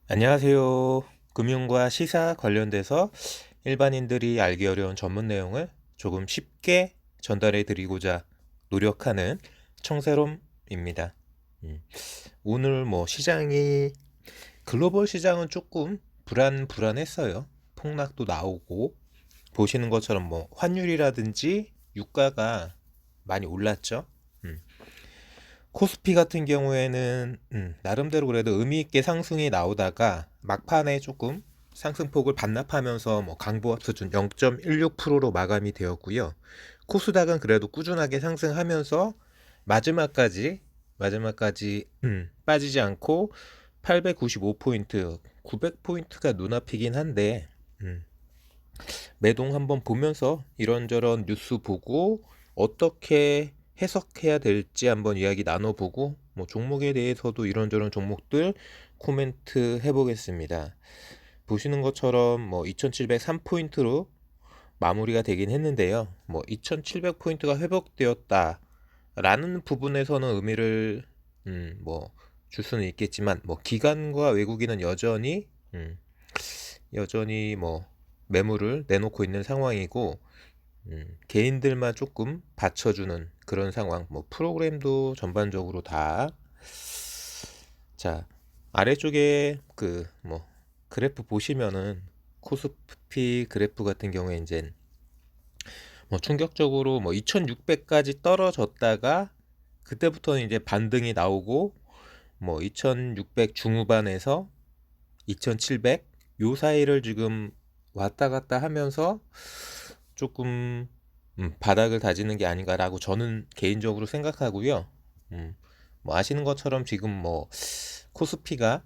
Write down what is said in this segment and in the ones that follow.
안녕하세요. 금융과 시사 관련돼서 일반인들이 알기 어려운 전문 내용을 조금 쉽게 전달해 드리고자 노력하는 청세롬입니다. 음, 오늘 시장이 글로벌 시장은 조금 불안했어요. 폭락도 나오고 보시는 것처럼 환율이라든지 유가가 많이 올랐죠. 음, 코스피 같은 경우에는 나름대로 그래도 의미 있게 상승이 나오다가 막판에 조금 상승폭을 반납하면서 강보합 수준 0.16%로 마감이 되었고요. 코스닥은 그래도 꾸준하게 상승하면서 마지막까지 빠지지 않고 895포인트, 900포인트가 눈앞이긴 한데 매동 한번 보면서 이런저런 뉴스 보고 어떻게 해석해야 될지 한번 이야기 나눠보고 종목에 대해서도 이런저런 종목들 코멘트 해보겠습니다. 보시는 것처럼 2703포인트로 마무리가 되긴 했는데요. 2700포인트가 회복되었다 라는 부분에서는 의미를 줄 수는 있겠지만 기관과 외국인은 여전히 매물을 내놓고 있는 상황이고 개인들만 조금 받쳐주는 그런 상황. 프로그램도 전반적으로 다. 자, 아래쪽에 그래프 보시면은 코스피 그래프 같은 경우에 이제 충격적으로 2600까지 떨어졌다가 그때부터는 이제 반등이 나오고 2600 중후반에서 2700 요 사이를 지금 왔다 갔다 하면서 조금 바닥을 다지는 게 아닌가라고 저는 개인적으로 생각하고요. 음, 아시는 것처럼 지금 코스피가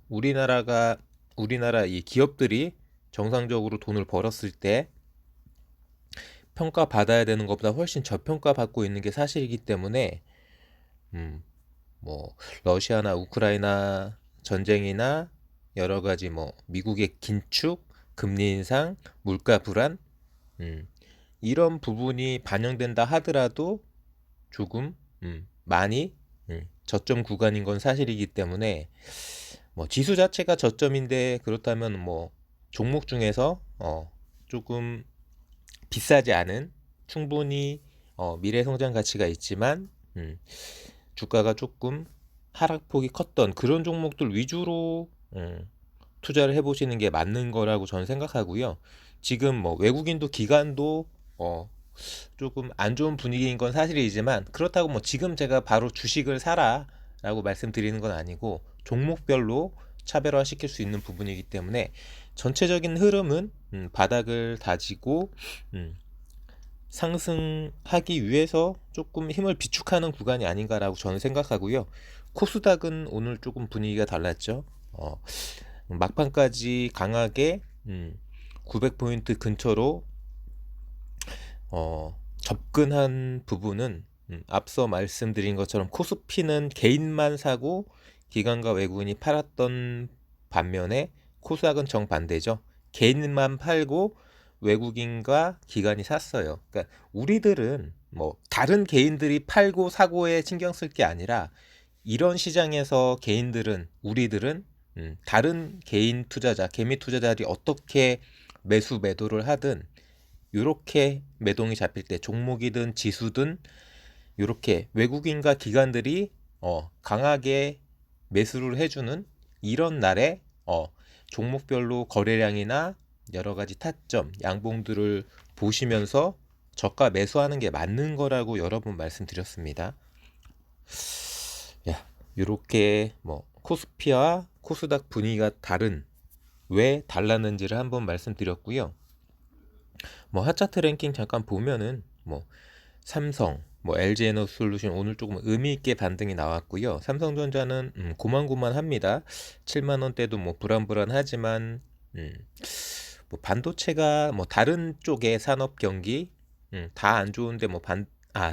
우리나라 이 기업들이 정상적으로 돈을 벌었을 때 평가 받아야 되는 것보다 훨씬 저평가 받고 있는 게 사실이기 때문에 음, 러시아나 우크라이나 전쟁이나 여러 가지 미국의 긴축, 금리 인상, 물가 불안 음, 이런 부분이 반영된다 하더라도 조금 많이 저점 구간인 건 사실이기 때문에 지수 자체가 저점인데 그렇다면 종목 중에서 조금 비싸지 않은 충분히 미래 성장 가치가 있지만 주가가 조금 하락폭이 컸던 그런 종목들 위주로 투자를 해보시는 게 맞는 거라고 저는 생각하고요. 지금 외국인도 기관도 조금 안 좋은 분위기인 건 사실이지만 그렇다고 지금 제가 바로 주식을 사라라고 말씀드리는 건 아니고 종목별로 차별화 시킬 수 있는 부분이기 때문에 전체적인 흐름은 바닥을 다지고 음, 상승하기 위해서 조금 힘을 비축하는 구간이 아닌가라고 저는 생각하고요. 코스닥은 오늘 조금 분위기가 달랐죠. 막판까지 강하게 900포인트 근처로 접근한 부분은 앞서 말씀드린 것처럼 코스피는 개인만 사고 기관과 외국인이 팔았던 반면에 코스닥은 정반대죠. 개인만 팔고 외국인과 기관이 샀어요. 그러니까 우리들은 다른 개인들이 팔고 사고에 신경 쓸 게 아니라 이런 시장에서 우리들은 다른 개인 투자자, 개미 투자자들이 어떻게 매수 매도를 하든 요렇게 매동이 잡힐 때 종목이든 지수든 요렇게 외국인과 기관들이 강하게 매수를 해주는 이런 날에 종목별로 거래량이나 여러 가지 타점, 양봉들을 보시면서 저가 매수하는 게 맞는 거라고 여러 번 말씀드렸습니다. 야, 요렇게 코스피와 코스닥 분위기가 왜 달랐는지를 한번 말씀드렸고요. 핫차트 랭킹 잠깐 보면은 삼성, LG에너솔루션 오늘 조금 의미 있게 반등이 나왔고요. 삼성전자는 고만고만합니다. 7만 원대도 불안불안하지만 반도체가 다른 쪽의 산업 경기 다 안 좋은데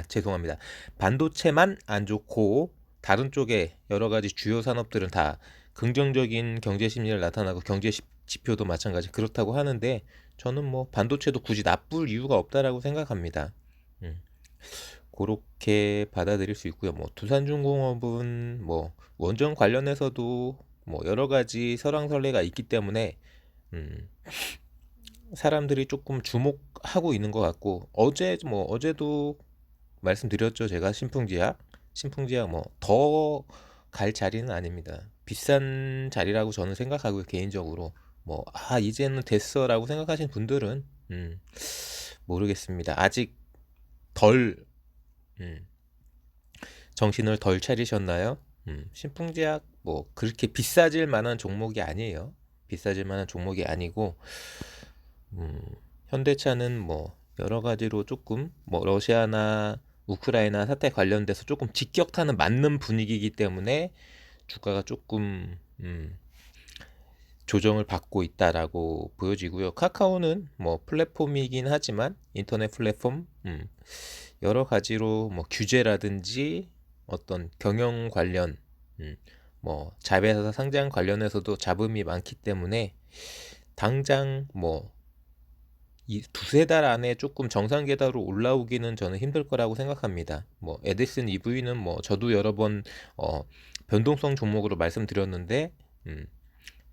죄송합니다. 반도체만 안 좋고 다른 쪽에 여러 가지 주요 산업들은 다 긍정적인 경제 심리를 나타나고 경제 지표도 마찬가지 그렇다고 하는데 저는 반도체도 굳이 나쁠 이유가 없다라고 생각합니다. 음, 그렇게 받아들일 수 있고요. 두산중공업은 원전 관련해서도 뭐 여러 가지 설왕설래가 있기 때문에 음, 사람들이 조금 주목하고 있는 것 같고 어제도 말씀드렸죠. 제가 신풍지약 뭐 더 갈 자리는 아닙니다. 비싼 자리라고 저는 생각하고요. 개인적으로 뭐 이제는 됐어라고 생각하신 분들은 모르겠습니다. 아직 덜 음, 정신을 덜 차리셨나요? 신풍제약 뭐 그렇게 비싸질 만한 종목이 아니에요. 비싸질 만한 종목이 아니고 음, 현대차는 뭐 여러 가지로 조금 뭐 러시아나 우크라이나 사태 관련돼서 조금 직격탄은 맞는 분위기이기 때문에 주가가 조금 조정을 받고 있다라고 보여지고요. 카카오는 뭐 플랫폼이긴 하지만 인터넷 플랫폼 여러 가지로 뭐 규제라든지 어떤 경영 관련 뭐 자회사 상장 관련해서도 잡음이 많기 때문에 당장 뭐 이 두세 달 안에 조금 정상 계단으로 올라오기는 저는 힘들 거라고 생각합니다. 뭐 에디슨 EV는 뭐 저도 여러 번 변동성 종목으로 말씀드렸는데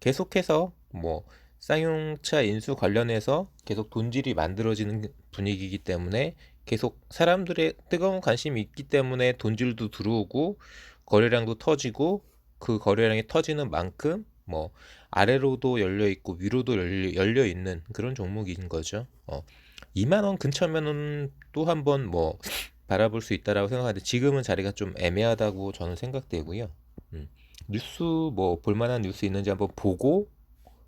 계속해서 뭐 쌍용차 인수 관련해서 계속 돈질이 만들어지는 분위기이기 때문에 계속 사람들의 뜨거운 관심이 있기 때문에 돈질도 들어오고 거래량도 터지고 그 거래량이 터지는 만큼 뭐 아래로도 열려 있고 위로도 열려 있는 그런 종목인 거죠. 2만 원 근처면은 또 한번 뭐 바라볼 수 있다라고 생각하는데 지금은 자리가 좀 애매하다고 저는 생각되고요. 음. 뉴스 뭐 볼만한 뉴스 있는지 한번 보고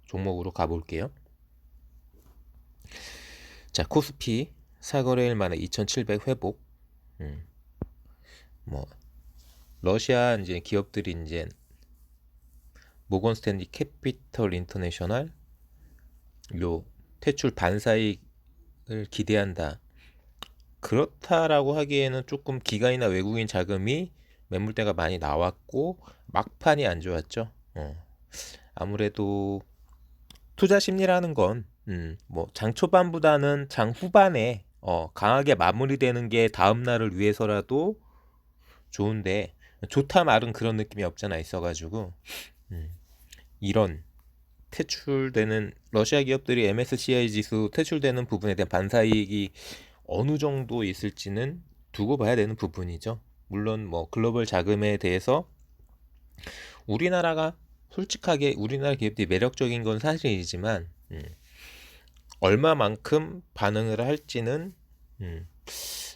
종목으로 가볼게요. 자, 코스피 4거래일 만에 2,700 회복. 음. 뭐 러시아 이제 기업들이 이제 모건 스탠리 캐피털 인터내셔널 요 퇴출 반사이익을 기대한다. 그렇다라고 하기에는 조금 기관이나 외국인 자금이 매물대가 많이 나왔고 막판이 안 좋았죠. 아무래도 투자 심리라는 건 뭐 장 초반보다는 장 후반에 강하게 마무리되는 게 다음 날을 위해서라도 좋은데 좋다 말은 그런 느낌이 없잖아 있어가지고 이런 퇴출되는 러시아 기업들이 MSCI 지수 퇴출되는 부분에 대한 반사이익이 어느 정도 있을지는 두고 봐야 되는 부분이죠. 물론 뭐 글로벌 자금에 대해서 우리나라가 솔직하게 우리나라 기업들이 매력적인 건 사실이지만 얼마만큼 반응을 할지는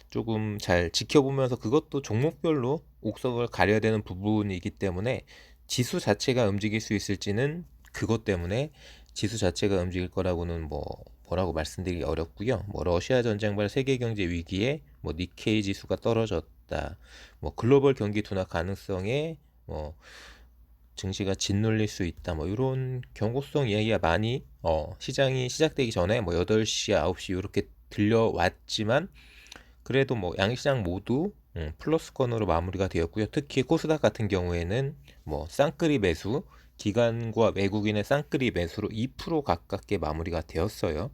조금 잘 지켜보면서 그것도 종목별로 옥석을 가려야 되는 부분이기 때문에 지수 자체가 움직일 수 있을지는 그것 때문에 지수 자체가 움직일 거라고는 뭐라고 말씀드리기 어렵고요. 뭐 러시아 전쟁발 세계 경제 위기에 뭐 니케이 지수가 떨어졌다. 뭐 글로벌 경기 둔화 가능성에 뭐 증시가 짓눌릴 수 있다. 뭐 이런 경고성 이야기가 많이 시장이 시작되기 전에 뭐 8시, 9시 이렇게 들려왔지만 그래도 뭐 양시장 모두 플러스권으로 마무리가 되었고요. 특히 코스닥 같은 경우에는 뭐 쌍끌이 매수, 기관과 외국인의 쌍끌이 매수로 2% 가깝게 마무리가 되었어요.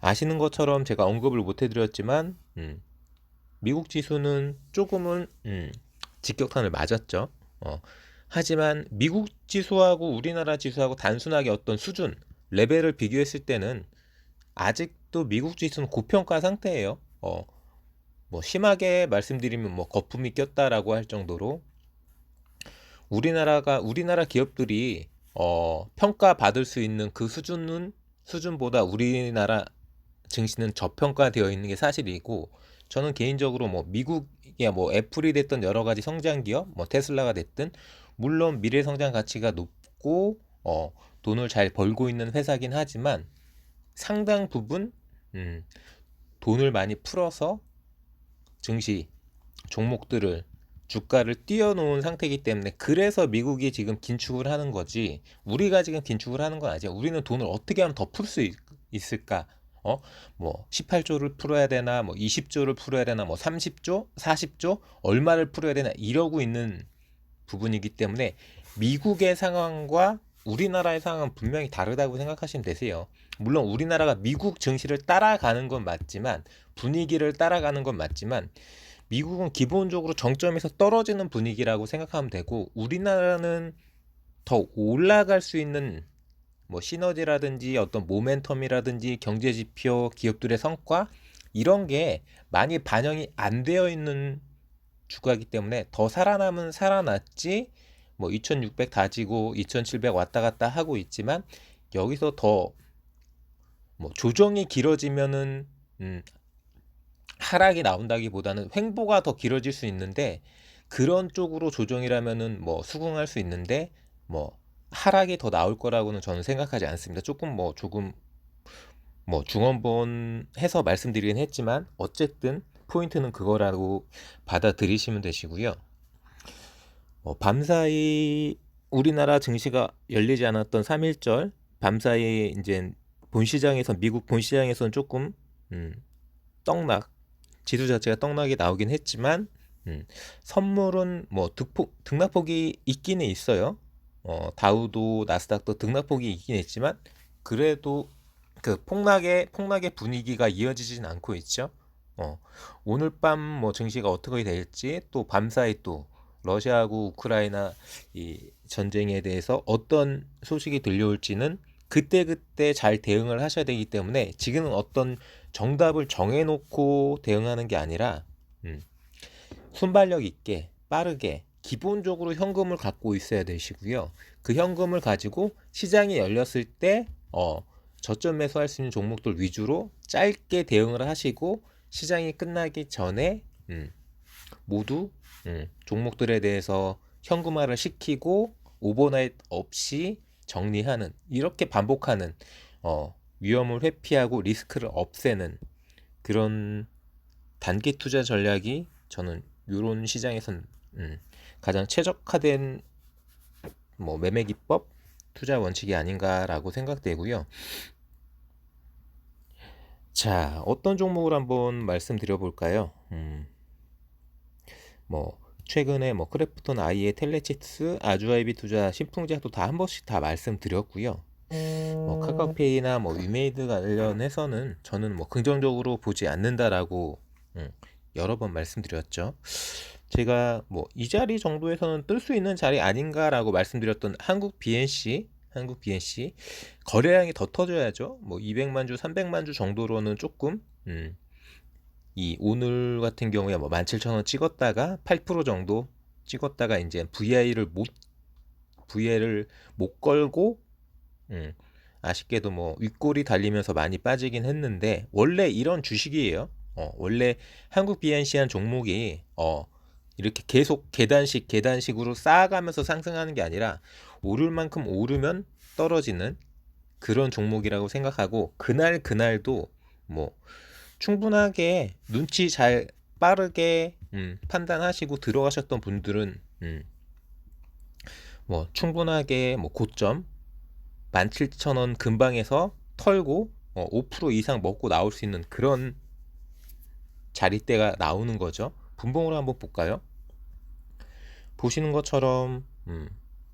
아시는 것처럼 제가 언급을 못 해드렸지만 미국 지수는 조금은 직격탄을 맞았죠. 하지만 미국 지수하고 우리나라 지수하고 단순하게 어떤 수준, 레벨을 비교했을 때는 아직도 미국 지수는 고평가 상태예요. 뭐 심하게 말씀드리면 뭐 거품이 꼈다라고 할 정도로 우리나라 기업들이 평가받을 수 있는 그 수준보다 우리나라 증시는 저평가되어 있는 게 사실이고 저는 개인적으로 뭐 미국이야 뭐 애플이 됐던 여러 가지 성장 기업, 뭐 테슬라가 됐든 물론 미래 성장 가치가 높고 돈을 잘 벌고 있는 회사긴 하지만 상당 부분 돈을 많이 풀어서 증시 종목들을 주가를 띄워놓은 상태이기 때문에 그래서 미국이 지금 긴축을 하는 거지 우리가 지금 긴축을 하는 건 아니야. 우리는 돈을 어떻게 하면 더 풀 수 있을까? 뭐 18조를 풀어야 되나 뭐 20조를 풀어야 되나 뭐 30조 40조 얼마를 풀어야 되나 이러고 있는 부분이기 때문에 미국의 상황과 우리나라의 상황은 분명히 다르다고 생각하시면 되세요. 물론 우리나라가 미국 증시를 따라가는 건 맞지만 분위기를 따라가는 건 맞지만 미국은 기본적으로 정점에서 떨어지는 분위기라고 생각하면 되고 우리나라는 더 올라갈 수 있는 뭐 시너지라든지 어떤 모멘텀이라든지 경제 지표, 기업들의 성과 이런 게 많이 반영이 안 되어 있는 주가이기 때문에 더 살아남은 살아났지 뭐 2600 다지고 2700 왔다 갔다 하고 있지만 여기서 더 뭐 조정이 길어지면은 하락이 나온다기보다는 횡보가 더 길어질 수 있는데 그런 쪽으로 조정이라면은 뭐 수긍할 수 있는데 뭐 하락이 더 나올 거라고는 저는 생각하지 않습니다. 조금 뭐 중원본 해서 말씀드리긴 했지만 어쨌든 포인트는 그거라고 받아들이시면 되시고요. 밤사이 우리나라 증시가 열리지 않았던 3일절 밤사이 이제 본시장에서 미국 본시장에서는 조금 떡락 지수 자체가 떡락이 나오긴 했지만 선물은 뭐 등락폭이 있기는 있어요. 다우도 나스닥도 등락폭이 있긴 있지만 그래도 그 폭락의 분위기가 이어지진 않고 있죠. 오늘 밤 뭐 증시가 어떻게 될지 또 밤사이 또 러시아하고 우크라이나 이 전쟁에 대해서 어떤 소식이 들려올지는 그때그때 잘 대응을 하셔야 되기 때문에 지금은 어떤 정답을 정해놓고 대응하는 게 아니라 순발력 있게 빠르게 기본적으로 현금을 갖고 있어야 되시고요. 그 현금을 가지고 시장이 열렸을 때 저점 매수할 수 있는 종목들 위주로 짧게 대응을 하시고 시장이 끝나기 전에 모두 종목들에 대해서 현금화를 시키고 오버나잇 없이 정리하는 이렇게 반복하는 위험을 회피하고 리스크를 없애는 그런 단기 투자 전략이 저는 이런 시장에선 가장 최적화된 뭐 매매 기법, 투자 원칙이 아닌가라고 생각되고요. 자, 어떤 종목을 한번 말씀드려 볼까요? 뭐 최근에 뭐 크래프톤, 아이의, 텔레치스, 아주아이비 투자, 신풍제약도 다 한 번씩 다 말씀드렸고요. 뭐 카카오페이나 뭐 위메이드 관련해서는 저는 뭐 긍정적으로 보지 않는다라고 여러 번 말씀드렸죠. 제가 뭐 이 자리 정도에서는 뜰 수 있는 자리 아닌가라고 말씀드렸던 한국 BNC 거래량이 더 터져야죠. 뭐 200만 주, 300만 주 정도로는 조금 이 오늘 같은 경우에 뭐 17,000원 찍었다가 8% 정도 찍었다가 이제 VI를 못 걸고 아쉽게도 뭐 윗골이 달리면서 많이 빠지긴 했는데 원래 이런 주식이에요. 원래 한국 BNC한 종목이 이렇게 계속 계단식으로 쌓아가면서 상승하는 게 아니라 오를 만큼 오르면 떨어지는 그런 종목이라고 생각하고 그날도 뭐 충분하게 눈치 잘 빠르게 판단하시고 들어가셨던 분들은 뭐 충분하게 뭐 고점 17,000원 근방에서 털고 5% 이상 먹고 나올 수 있는 그런 자리대가 나오는 거죠. 분봉으로 한번 볼까요? 보시는 것처럼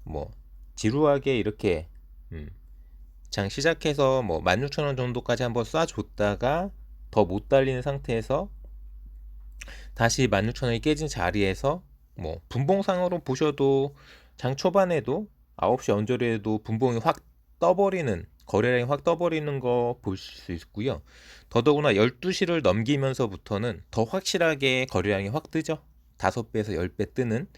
뭐 지루하게 이렇게 장 시작해서 뭐 16,000원 정도까지 한번 쏴줬다가 더 못 달리는 상태에서 다시 16,000원이 깨진 자리에서 뭐 분봉상으로 보셔도 장 초반에도 9시 언저리에도 분봉이 확 떠버리는 거래량이 확 떠버리는 거 볼 수 있고요. 더더구나 12시를 넘기면서부터는 더 확실하게 거래량이 확 뜨죠. 5배에서 10배 뜨는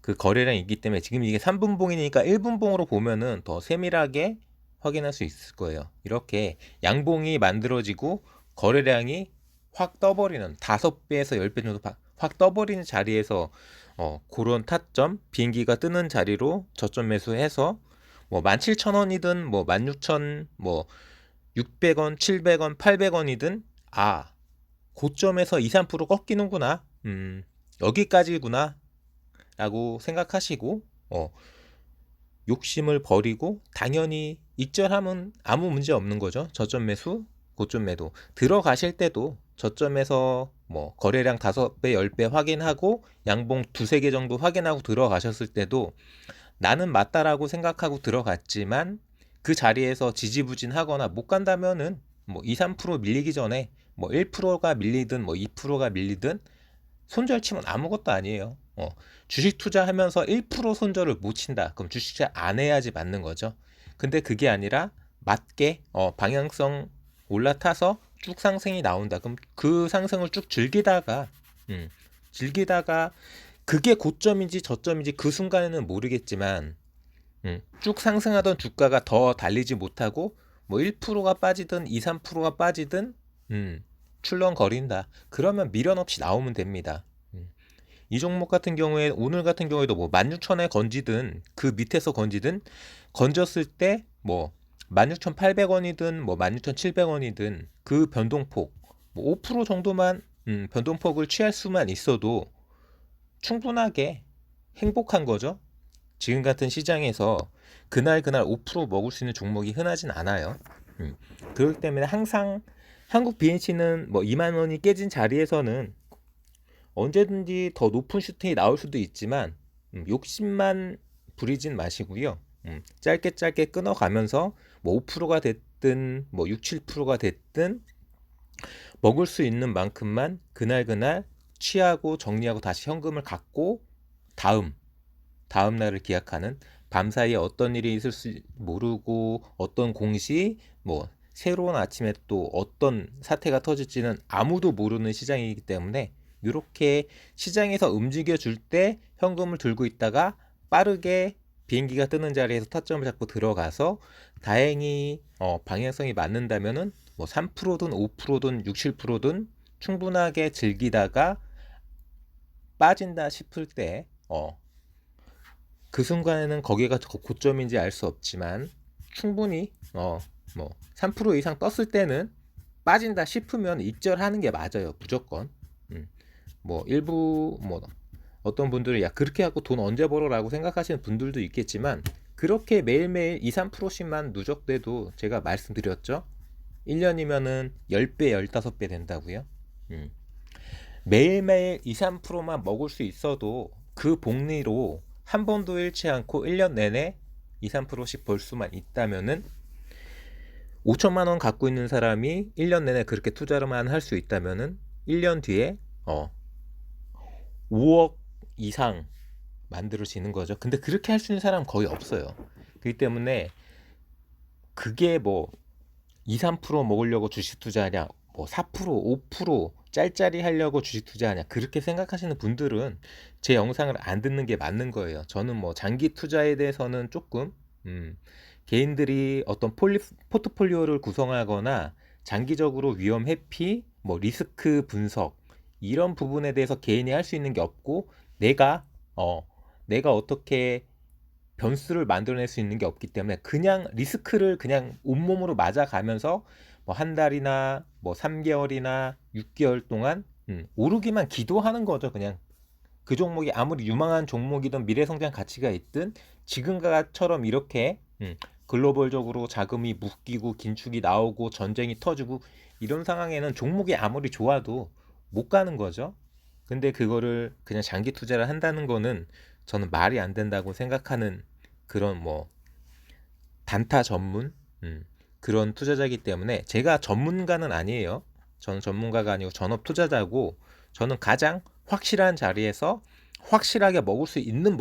그 거래량이 있기 때문에 지금 이게 3분봉이니까 1분봉으로 보면은 더 세밀하게 확인할 수 있을 거예요. 이렇게 양봉이 만들어지고 거래량이 확 떠버리는 5배에서 10배 정도 확 떠버리는 자리에서 그런 타점 비행기가 뜨는 자리로 저점 매수해서 뭐 17,000원이든 뭐 16,000 뭐 600원, 700원, 800원이든 고점에서 2, 3% 꺾이는구나. 여기까지구나. 라고 생각하시고 욕심을 버리고 당연히 익절하면 아무 문제 없는 거죠. 저점 매수, 고점 매도. 들어가실 때도 저점에서 뭐 거래량 5배, 10배 확인하고 양봉 2-3개 정도 확인하고 들어가셨을 때도 나는 맞다라고 생각하고 들어갔지만 그 자리에서 지지부진하거나 못 간다면은 뭐 2, 3% 밀리기 전에 뭐 1%가 밀리든 뭐 2%가 밀리든 손절 치면 아무것도 아니에요. 어, 주식 투자하면서 1% 손절을 못 친다. 그럼 주식 투자 안 해야지 맞는 거죠. 근데 그게 아니라 맞게 방향성 올라타서 쭉 상승이 나온다. 그럼 그 상승을 쭉 음, 즐기다가 그게 고점인지 저점인지 그 순간에는 모르겠지만 쭉 상승하던 주가가 더 달리지 못하고 뭐 1%가 빠지든 2, 3%가 빠지든 출렁거린다. 그러면 미련 없이 나오면 됩니다. 이 종목 같은 경우에 오늘 같은 경우에도 뭐 16,000에 건지든 그 밑에서 건지든 건졌을 때 뭐 16,800원이든 뭐 16,700원이든 그 변동폭 뭐 5% 정도만 변동폭을 취할 수만 있어도 충분하게 행복한 거죠. 지금 같은 시장에서 그날 5% 먹을 수 있는 종목이 흔하진 않아요. 그렇기 때문에 항상 한국 BNC는 뭐 2만 원이 깨진 자리에서는 언제든지 더 높은 슈팅이 나올 수도 있지만 욕심만 부리진 마시고요. 짧게 끊어가면서 뭐 5%가 됐든 뭐 6, 7%가 됐든 먹을 수 있는 만큼만 그날 취하고 정리하고 다시 현금을 갖고 다음 날을 기약하는 밤사이에 어떤 일이 있을 수 모르고 어떤 공시 뭐 새로운 아침에 또 어떤 사태가 터질지는 아무도 모르는 시장이기 때문에 이렇게 시장에서 움직여 줄 때 현금을 들고 있다가 빠르게 비행기가 뜨는 자리에서 타점을 잡고 들어가서 다행히 방향성이 맞는다면은 뭐 3%든 5%든 6, 7%든 충분하게 즐기다가 빠진다 싶을 때 그 순간에는 거기가 고점인지 알 수 없지만 충분히 뭐 3% 이상 떴을 때는 빠진다 싶으면 익절하는 게 맞아요. 무조건. 뭐 일부 뭐 어떤 분들은 야 그렇게 하고 돈 언제 벌어라고 생각하시는 분들도 있겠지만 그렇게 매일매일 2, 3%씩만 누적돼도 제가 말씀드렸죠. 1년이면은 10배, 15배 된다고요. 음. 매일매일 2, 3%만 먹을 수 있어도 그 복리로 한 번도 잃지 않고 1년 내내 2, 3%씩 벌 수만 있다면은 5천만 원 갖고 있는 사람이 1년 내내 그렇게 투자만 할 수 있다면은 1년 뒤에 5억 이상 만들어지는 거죠. 근데 그렇게 할 수 있는 사람은 거의 없어요. 그렇기 때문에 그게 뭐 2, 3% 먹으려고 주식 투자하냐, 뭐 4%, 5% 짤짤이 하려고 주식 투자하냐, 그렇게 생각하시는 분들은 제 영상을 안 듣는 게 맞는 거예요. 저는 뭐 장기 투자에 대해서는 조금, 개인들이 어떤 포트폴리오를 구성하거나 장기적으로 위험 회피, 뭐 리스크 분석, 이런 부분에 대해서 개인이 할 수 있는 게 없고, 내가, 내가 어떻게 변수를 만들어낼 수 있는 게 없기 때문에 그냥 리스크를 그냥 온몸으로 맞아가면서 뭐 한 달이나 뭐 3개월이나 6개월 동안 오르기만 기도하는 거죠. 그냥 그 종목이 아무리 유망한 종목이든 미래성장 가치가 있든 지금처럼 이렇게 글로벌적으로 자금이 묶이고 긴축이 나오고 전쟁이 터지고 이런 상황에는 종목이 아무리 좋아도 못 가는 거죠. 근데 그거를 그냥 장기 투자를 한다는 거는 저는 말이 안 된다고 생각하는 그런 뭐 단타 전문 그런 투자자이기 때문에 제가 전문가는 아니에요. 저는 전문가가 아니고 전업 투자자고 저는 가장 확실한 자리에서 확실하게 먹을 수 있는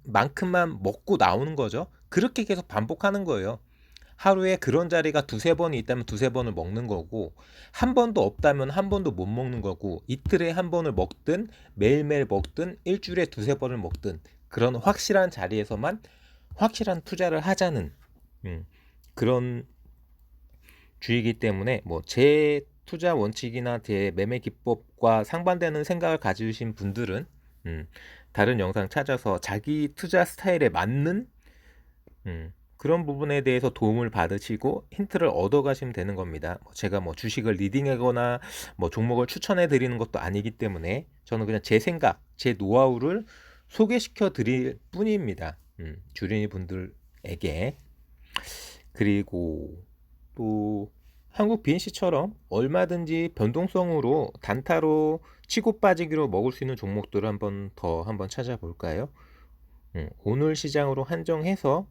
만큼만 먹고 나오는 거죠. 그렇게 계속 반복하는 거예요. 하루에 그런 자리가 두세 번이 있다면 두세 번을 먹는 거고 한 번도 없다면 한 번도 못 먹는 거고 이틀에 한 번을 먹든 매일매일 먹든 일주일에 두세 번을 먹든 그런 확실한 자리에서만 확실한 투자를 하자는 그런 주의이기 때문에 뭐 제 투자 원칙이나 제 매매 기법과 상반되는 생각을 가지신 분들은 다른 영상 찾아서 자기 투자 스타일에 맞는 그런 부분에 대해서 도움을 받으시고 힌트를 얻어 가시면 되는 겁니다. 제가 뭐 주식을 리딩하거나 뭐 종목을 추천해 드리는 것도 아니기 때문에 저는 그냥 제 생각, 제 노하우를 소개시켜 드릴 뿐입니다. 주린이 분들에게. 그리고 또 한국 BNC처럼 얼마든지 변동성으로 단타로 치고 빠지기로 먹을 수 있는 종목들을 한번 찾아볼까요? 오늘 시장으로 한정해서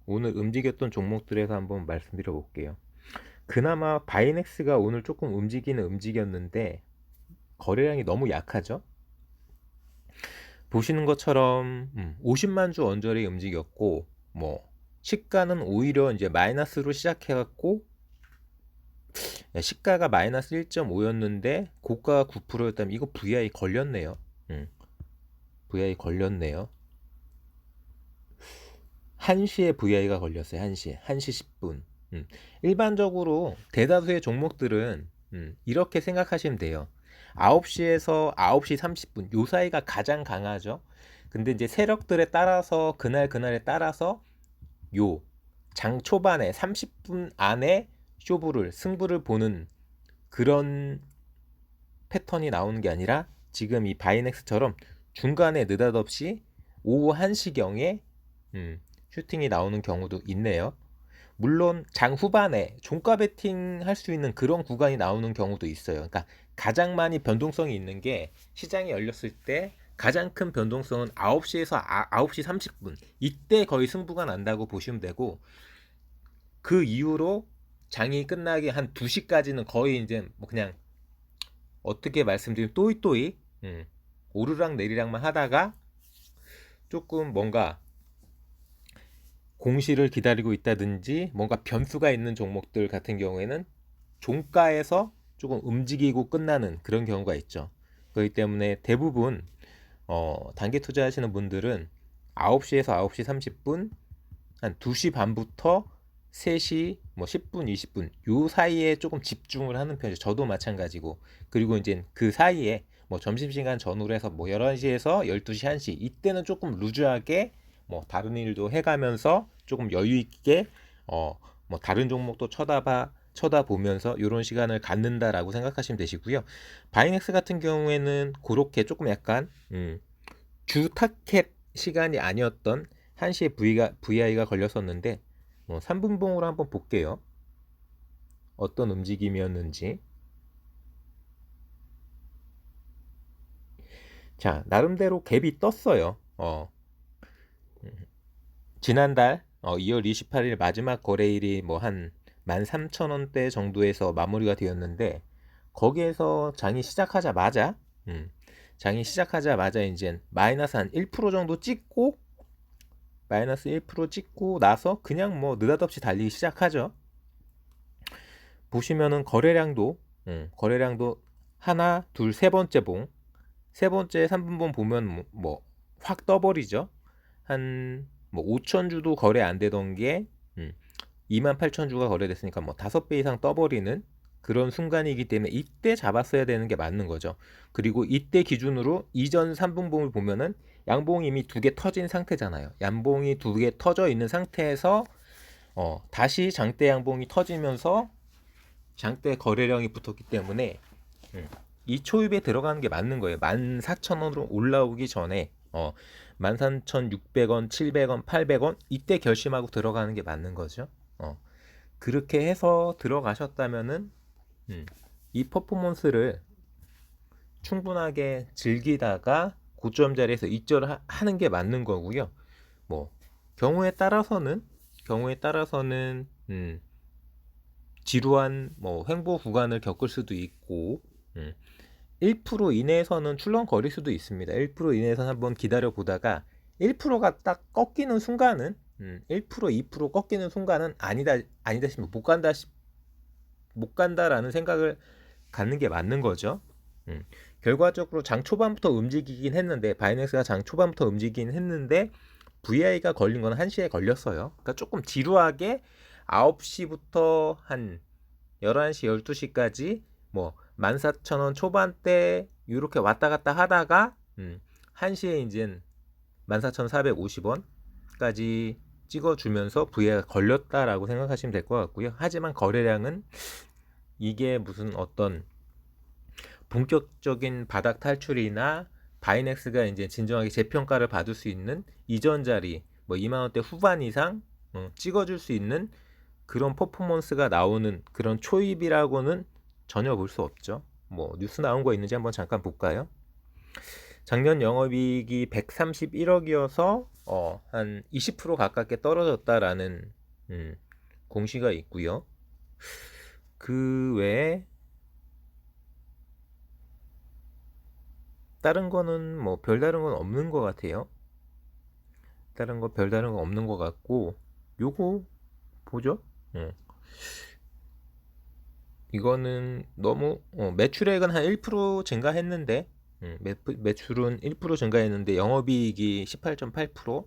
오늘 움직였던 종목들에서 한번 말씀드려 볼게요. 그나마 바이넥스가 오늘 조금 움직이는 움직였는데 거래량이 너무 약하죠? 보시는 것처럼 50만 주 언저리 움직였고, 뭐 시가는 오히려 이제 마이너스로 시작해갖고 시가가 마이너스 1.5였는데 고가가 9%였다면 이거 VI 걸렸네요. VI 걸렸네요. 1시에 VI가 걸렸어요. 1시에. 1시 10분. 일반적으로 대다수의 종목들은 이렇게 생각하시면 돼요. 9시에서 9시 30분 요 사이가 가장 강하죠. 근데 이제 세력들에 따라서 그날에 따라서 요 장 초반에 30분 안에 승부를 보는 그런 패턴이 나오는 게 아니라 지금 이 바이넥스처럼 중간에 느닷없이 오후 1시경에 슈팅이 나오는 경우도 있네요. 물론 장 후반에 종가 베팅 할 수 있는 그런 구간이 나오는 경우도 있어요. 그러니까 가장 많이 변동성이 있는 게 시장이 열렸을 때 가장 큰 변동성은 9시에서 9시 30분 이때 거의 승부가 난다고 보시면 되고, 그 이후로 장이 끝나기 한 2시까지는 거의 이제 뭐 그냥 어떻게 말씀드리면 또이또이 오르락 내리락만 하다가 조금 뭔가 공시를 기다리고 있다든지 뭔가 변수가 있는 종목들 같은 경우에는 종가에서 조금 움직이고 끝나는 그런 경우가 있죠. 그렇기 때문에 대부분 단기 투자하시는 분들은 9시에서 9시 30분 한 2시 반부터 3시 뭐 10분 20분 요 사이에 조금 집중을 하는 편이죠. 저도 마찬가지고. 그리고 이제 그 사이에 뭐 점심시간 전후로 해서 뭐 11시에서 12시 1시 이때는 조금 루즈하게 뭐 다른 일도 해가면서 조금 여유 있게 뭐 다른 종목도 쳐다보면서 이런 시간을 갖는다라고 생각하시면 되시고요. 바이넥스 같은 경우에는 그렇게 조금 약간 주 타켓 시간이 아니었던 1시에 VI가 걸렸었는데 3분봉으로 한번 볼게요. 어떤 움직임이었는지. 자, 나름대로 갭이 떴어요. 지난달 2월 28일 마지막 거래일이 뭐 한 13,000원대 정도에서 마무리가 되었는데, 거기에서 장이 시작하자마자 이제 마이너스 한 1% 정도 찍고 마이너스 1% 찍고 나서 그냥 뭐 느닷없이 달리기 시작하죠. 보시면은 거래량도 하나, 둘, 세 번째 세 번째 3분봉 보면 뭐 확 떠버리죠. 한 뭐 5,000주도 거래 안 되던 게 28,000주가 거래됐으니까 뭐 5배 이상 떠버리는 그런 순간이기 때문에 이때 잡았어야 되는 게 맞는 거죠. 그리고 이때 기준으로 이전 3분봉을 보면은 양봉이 이미 2개 터진 상태잖아요. 양봉이 2개 터져 있는 상태에서 다시 장대 양봉이 터지면서 장대 거래량이 붙었기 때문에 이 초입에 들어가는 게 맞는 거예요. 14,000원으로 올라오기 전에 13,600원, 700원, 800원 이때 결심하고 들어가는 게 맞는 거죠. 그렇게 해서 들어가셨다면은 이 퍼포먼스를 충분하게 즐기다가 고점 자리에서 이절을 하는 게 맞는 거고요. 뭐 경우에 따라서는 지루한 뭐 횡보 구간을 겪을 수도 있고 1% 이내에서는 출렁거릴 수도 있습니다. 1% 이내에서는 한번 기다려 보다가 1%가 딱 꺾이는 순간은 1% 2% 꺾이는 순간은 아니다 싶으면 못 간다라는 생각을 갖는 게 맞는 거죠. 결과적으로 장 초반부터 움직이긴 했는데 바이낸스가 장 초반부터 움직이긴 했는데 VI가 걸린 건 1시에 걸렸어요. 그러니까 조금 지루하게 9시부터 한 11시, 12시까지 뭐 14,000원 초반대 이렇게 왔다 갔다 하다가 1시에 이제 14,450원까지 찍어주면서 VI가 걸렸다라고 생각하시면 될 것 같고요. 하지만 거래량은 이게 무슨 어떤 본격적인 바닥 탈출이나 바이넥스가 이제 진정하게 재평가를 받을 수 있는 이전 자리 뭐 2만 원대 후반 이상 찍어줄 수 있는 그런 퍼포먼스가 나오는 그런 초입이라고는 전혀 볼 수 없죠. 뭐 뉴스 나온 거 있는지 한번 잠깐 볼까요? 작년 영업이익이 131억이어서 한 20% 가깝게 떨어졌다라는 공시가 있고요. 그 외에 다른 거는 뭐 별다른 건 없는 것 같아요. 다른 거 별다른 거 없는 것 같고, 요거 보죠. 이거는 너무 매출액은 한 1% 증가했는데, 매출은 1% 증가했는데 영업이익이 18.8%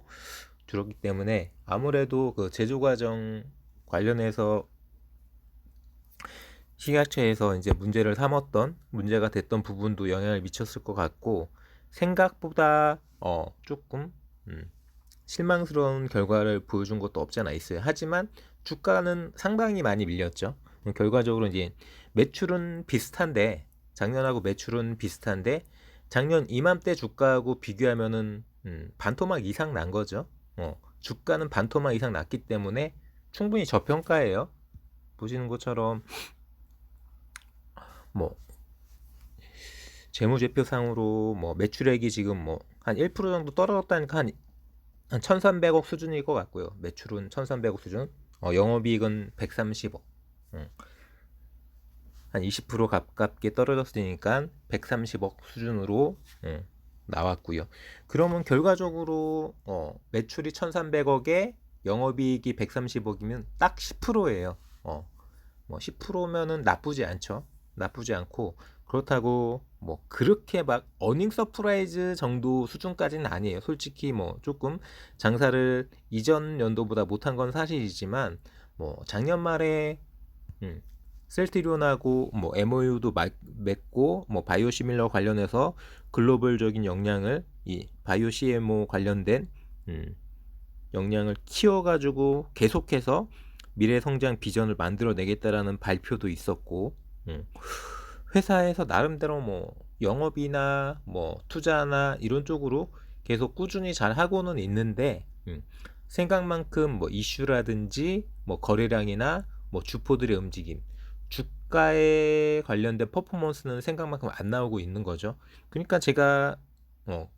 줄었기 때문에 아무래도 그 제조과정 관련해서 식약처에서 이제 문제가 됐던 부분도 영향을 미쳤을 것 같고, 생각보다 조금 실망스러운 결과를 보여준 것도 없지 않아 있어요. 하지만 주가는 상당히 많이 밀렸죠. 결과적으로 이제 매출은 비슷한데, 작년하고 매출은 비슷한데 작년 이맘때 주가하고 비교하면은 반토막 이상 난 거죠. 주가는 반토막 이상 났기 때문에 충분히 저평가예요. 보시는 것처럼 뭐 재무제표상으로 뭐 매출액이 지금 뭐 한 1% 정도 떨어졌다니까 한 1300억 수준일 것 같고요. 매출은 1300억 수준, 영업이익은 130억, 한 20% 가깝게 떨어졌으니까 130억 수준으로 나왔고요. 그러면 결과적으로 매출이 1300억에 영업이익이 130억이면 딱 10%예요. 뭐 10%면은 나쁘지 않죠. 나쁘지 않고, 그렇다고 뭐 그렇게 막 어닝 서프라이즈 정도 수준까지는 아니에요. 솔직히 뭐 조금 장사를 이전 연도보다 못한 건 사실이지만, 뭐 작년 말에 셀트리온하고 뭐 MOU도 맺고, 뭐 바이오시밀러 관련해서 글로벌적인 역량을, 이 바이오 CMO 관련된 역량을 키워가지고 계속해서 미래 성장 비전을 만들어내겠다라는 발표도 있었고, 회사에서 나름대로 뭐 영업이나 뭐 투자나 이런 쪽으로 계속 꾸준히 잘 하고는 있는데, 생각만큼 뭐 이슈라든지 뭐 거래량이나 뭐 주포들의 움직임, 주가에 관련된 퍼포먼스는 생각만큼 안 나오고 있는 거죠. 그러니까 제가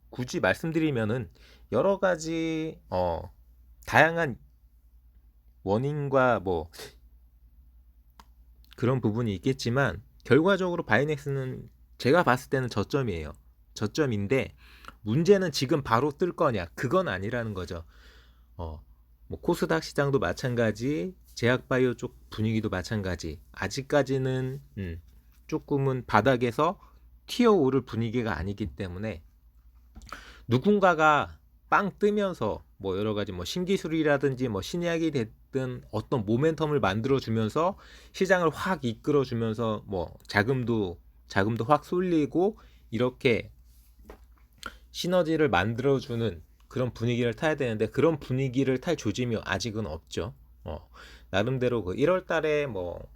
굳이 말씀드리면은 여러 가지 다양한 원인과 뭐 그런 부분이 있겠지만, 결과적으로 바이넥스는 제가 봤을 때는 저점이에요. 저점인데 문제는 지금 바로 뜰 거냐, 그건 아니라는 거죠. 뭐 코스닥 시장도 마찬가지, 제약바이오 쪽 분위기도 마찬가지. 아직까지는 조금은 바닥에서 튀어오를 분위기가 아니기 때문에, 누군가가 빵 뜨면서 뭐 여러 가지 뭐 신기술이라든지 뭐 신약이 됐든 어떤 모멘텀을 만들어 주면서 시장을 확 이끌어 주면서 뭐 자금도 확 쏠리고, 이렇게 시너지를 만들어 주는 그런 분위기를 타야 되는데, 그런 분위기를 탈 조짐이 아직은 없죠. 나름대로 그 1월 달에 뭐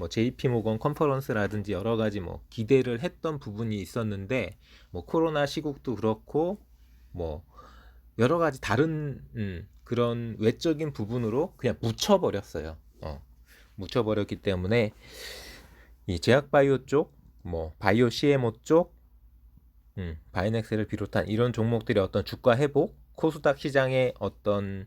JP 모건 컨퍼런스라든지 여러 가지 뭐 기대를 했던 부분이 있었는데, 뭐 코로나 시국도 그렇고 뭐 여러 가지 다른 그런 외적인 부분으로 그냥 묻혀버렸어요. 묻혀버렸기 때문에 이 제약바이오 쪽, 뭐 바이오 CMO 쪽, 바이넥스를 비롯한 이런 종목들의 어떤 주가 회복, 코스닥 시장의 어떤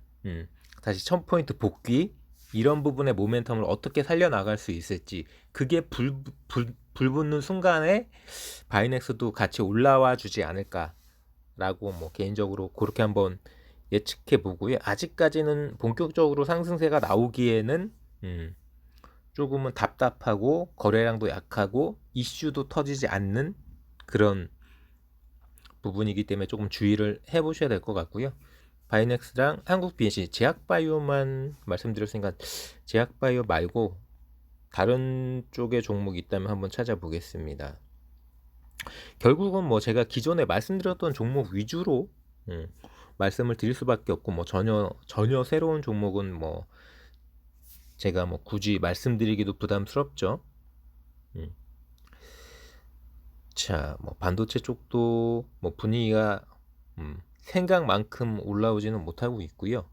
다시 1000포인트 복귀, 이런 부분의 모멘텀을 어떻게 살려나갈 수 있을지, 그게 불붙는 순간에 바이넥스도 같이 올라와 주지 않을까라고 뭐 개인적으로 그렇게 한번 예측해 보고요. 아직까지는 본격적으로 상승세가 나오기에는 조금은 답답하고 거래량도 약하고 이슈도 터지지 않는 그런 부분이기 때문에 조금 주의를 해 보셔야 될 것 같고요. 바이넥스랑 한국 BNC, 제약바이오만 말씀드렸으니까 제약바이오 말고 다른 쪽의 종목이 있다면 한번 찾아보겠습니다. 결국은 뭐 제가 기존에 말씀드렸던 종목 위주로 말씀을 드릴 수밖에 없고, 뭐 전혀 새로운 종목은 뭐 제가 뭐 굳이 말씀드리기도 부담스럽죠. 자, 뭐 반도체 쪽도 뭐 분위기가 생각만큼 올라오지는 못하고 있고요.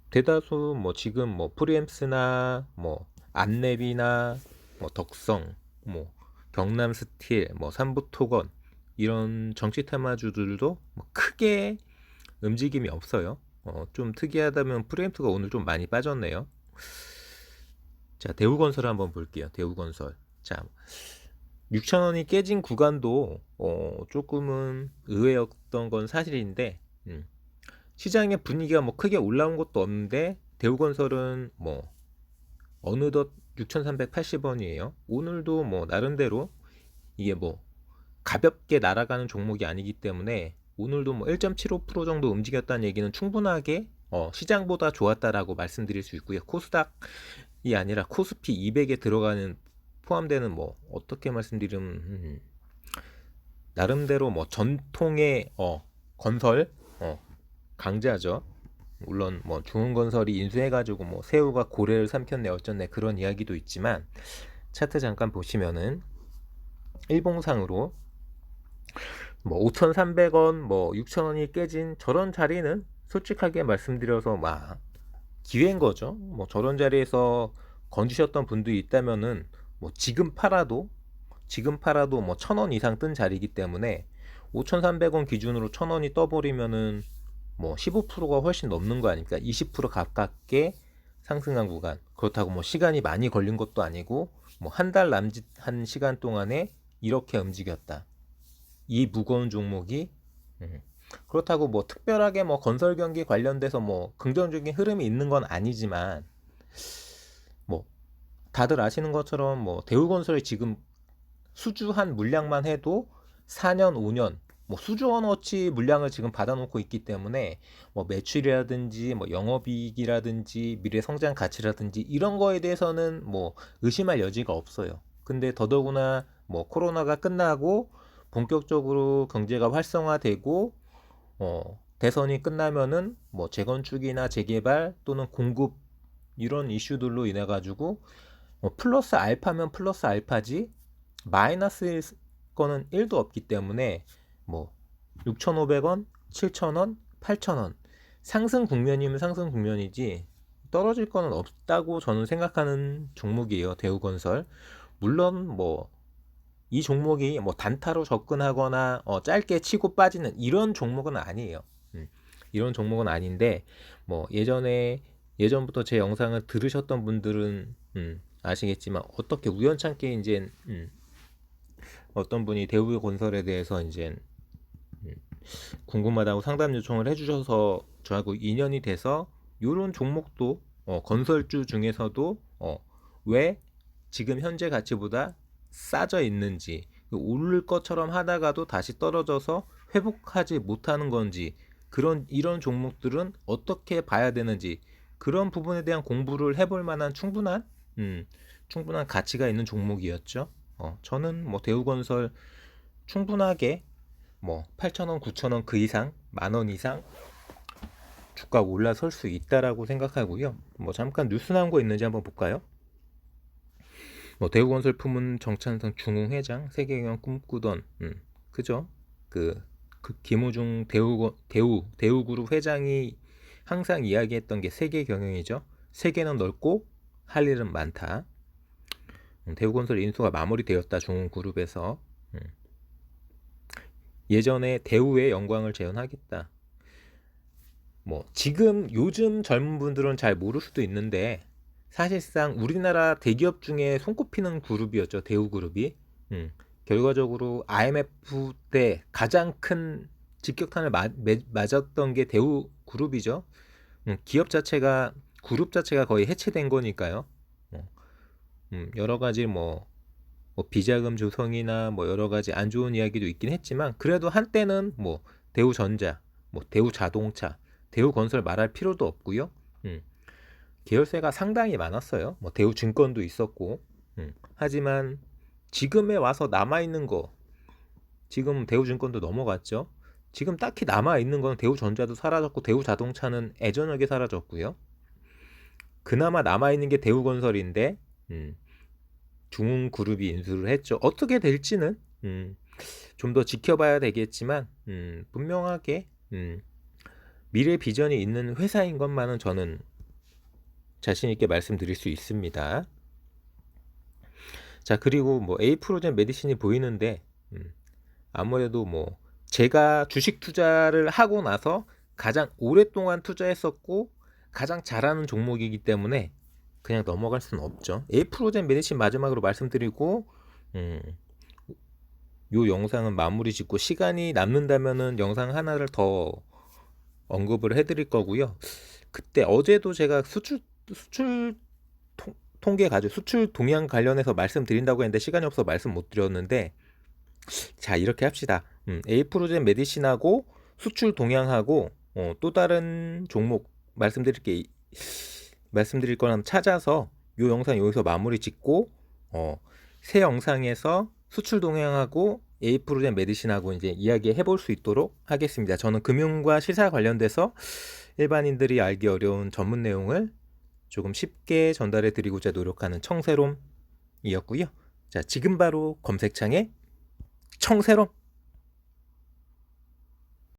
대다수 뭐 지금 뭐 프리엠스나 뭐 안랩이나 뭐 덕성, 뭐 경남스틸, 뭐 삼부토건, 이런 정치 테마주들도 뭐 크게 움직임이 없어요. 좀 특이하다면 프리엠트가 오늘 좀 많이 빠졌네요. 자, 대우건설 한번 볼게요. 대우건설. 자, 6,000원이 깨진 구간도 조금은 의외였던 건 사실인데, 시장의 분위기가 뭐 크게 올라온 것도 없는데 대우건설은 뭐 어느덧 6,380원이에요. 오늘도 뭐 나름대로 이게 뭐 가볍게 날아가는 종목이 아니기 때문에 오늘도 뭐 1.75% 정도 움직였다는 얘기는 충분하게 시장보다 좋았다라고 말씀드릴 수 있고요. 코스닥이 아니라 코스피 200에 들어가는 포함되는 뭐 어떻게 말씀드리면 나름대로 뭐 전통의 건설 강자죠. 물론 뭐 중흥건설이 인수해가지고 뭐 새우가 고래를 삼켰네 어쩌네 그런 이야기도 있지만 차트 잠깐 보시면은 일봉상으로 뭐 5,300원 뭐 6,000원이 깨진 저런 자리는 솔직하게 말씀드려서 막 기회인 거죠. 뭐 저런 자리에서 건지셨던 분들이 있다면은 뭐 지금 팔아도 뭐 1,000원 이상 뜬 자리이기 때문에 5,300원 기준으로 1,000원이 떠버리면은 뭐 15%가 훨씬 넘는 거 아닙니까? 20% 가깝게 상승한 구간. 그렇다고 뭐 시간이 많이 걸린 것도 아니고 뭐 한 달 남짓한 시간 동안에 이렇게 움직였다. 이 무거운 종목이 그렇다고 뭐 특별하게 뭐 건설 경기 관련돼서 뭐 긍정적인 흐름이 있는 건 아니지만 뭐 다들 아시는 것처럼 뭐 대우건설이 지금 수주한 물량만 해도 4년, 5년 뭐 수조 원어치 물량을 지금 받아놓고 있기 때문에 뭐 매출이라든지 뭐 영업이익이라든지 미래 성장 가치라든지 이런 거에 대해서는 뭐 의심할 여지가 없어요. 근데 더더구나 뭐 코로나가 끝나고 본격적으로 경제가 활성화되고 대선이 끝나면은 뭐 재건축이나 재개발 또는 공급 이런 이슈들로 인해 가지고 플러스 알파면 플러스 알파지 마이너스일 거는 1도 없기 때문에 뭐 6,500원, 7,000원, 8,000원 상승 국면이면 상승 국면이지 떨어질 거는 없다고 저는 생각하는 종목이에요. 대우건설. 물론 뭐 이 종목이 뭐 단타로 접근하거나 짧게 치고 빠지는 이런 종목은 아니에요. 이런 종목은 아닌데 뭐 예전부터 제 영상을 들으셨던 분들은 아시겠지만 어떻게 우연찮게 이제 어떤 분이 대우건설에 대해서 이제 궁금하다고 상담 요청을 해주셔서 저하고 인연이 돼서 이런 종목도 건설주 중에서도 왜 지금 현재 가치보다 싸져 있는지 오를 것처럼 하다가도 다시 떨어져서 회복하지 못하는 건지 이런 종목들은 어떻게 봐야 되는지 그런 부분에 대한 공부를 해볼 만한 충분한 가치가 있는 종목이었죠. 저는 뭐 대우건설 충분하게 뭐 8,000원, 9,000원 그 이상, 10,000원 이상 주가가 올라설 수 있다라고 생각하고요. 뭐 잠깐 뉴스 나온 거 있는지 한번 볼까요? 뭐 대우건설 품은 정찬성 중흥회장 세계경영 꿈꾸던 그죠? 그 김우중 대우그룹 회장이 항상 이야기했던 게 세계 경영이죠. 세계는 넓고 할 일은 많다. 대우건설 인수가 마무리되었다. 중흥그룹에서 예전에 대우의 영광을 재현하겠다. 뭐 지금 요즘 젊은 분들은 잘 모를 수도 있는데 사실상 우리나라 대기업 중에 손꼽히는 그룹이었죠. 대우그룹이. 결과적으로 IMF 때 가장 큰 직격탄을 맞았던 게 대우그룹이죠. 그룹 자체가 거의 해체된 거니까요. 여러 가지 뭐 비자금 조성이나 뭐 여러 가지 안 좋은 이야기도 있긴 했지만 그래도 한때는 뭐 대우전자, 뭐 대우자동차, 대우건설 말할 필요도 없고요. 계열사가 상당히 많았어요. 뭐 대우증권도 있었고. 하지만 지금에 와서 남아 있는 거 지금 대우증권도 넘어갔죠. 지금 딱히 남아 있는 건 대우전자도 사라졌고 대우자동차는 애저녁에 사라졌고요. 그나마 남아 있는 게 대우건설인데 중흥그룹이 인수를 했죠. 어떻게 될지는 좀 더 지켜봐야 되겠지만 분명하게 미래 비전이 있는 회사인 것만은 저는 자신 있게 말씀드릴 수 있습니다. 자, 그리고 뭐 에이프로젠 메디신이 보이는데 아무래도 뭐 제가 주식 투자를 하고 나서 가장 오랫동안 투자했었고 가장 잘하는 종목이기 때문에 그냥 넘어갈 수는 없죠. 에이프로젠 메디신 마지막으로 말씀드리고 요 영상은 마무리 짓고 시간이 남는다면은 영상 하나를 더 언급을 해드릴 거고요. 그때 어제도 제가 수출 통계 가지고 수출 동향 관련해서 말씀드린다고 했는데 시간이 없어 말씀 못 드렸는데, 자 이렇게 합시다. 에이프로젠 메디신하고 수출 동향하고 또 다른 종목 말씀드릴 거는 찾아서 요 영상 여기서 마무리 짓고 새 영상에서 수출 동향하고 에이프로젠 메디신하고 이제 이야기해 볼 수 있도록 하겠습니다. 저는 금융과 시사 관련돼서 일반인들이 알기 어려운 전문 내용을 조금 쉽게 전달해 드리고자 노력하는 청새롬이었고요. 자, 지금 바로 검색창에 청새롬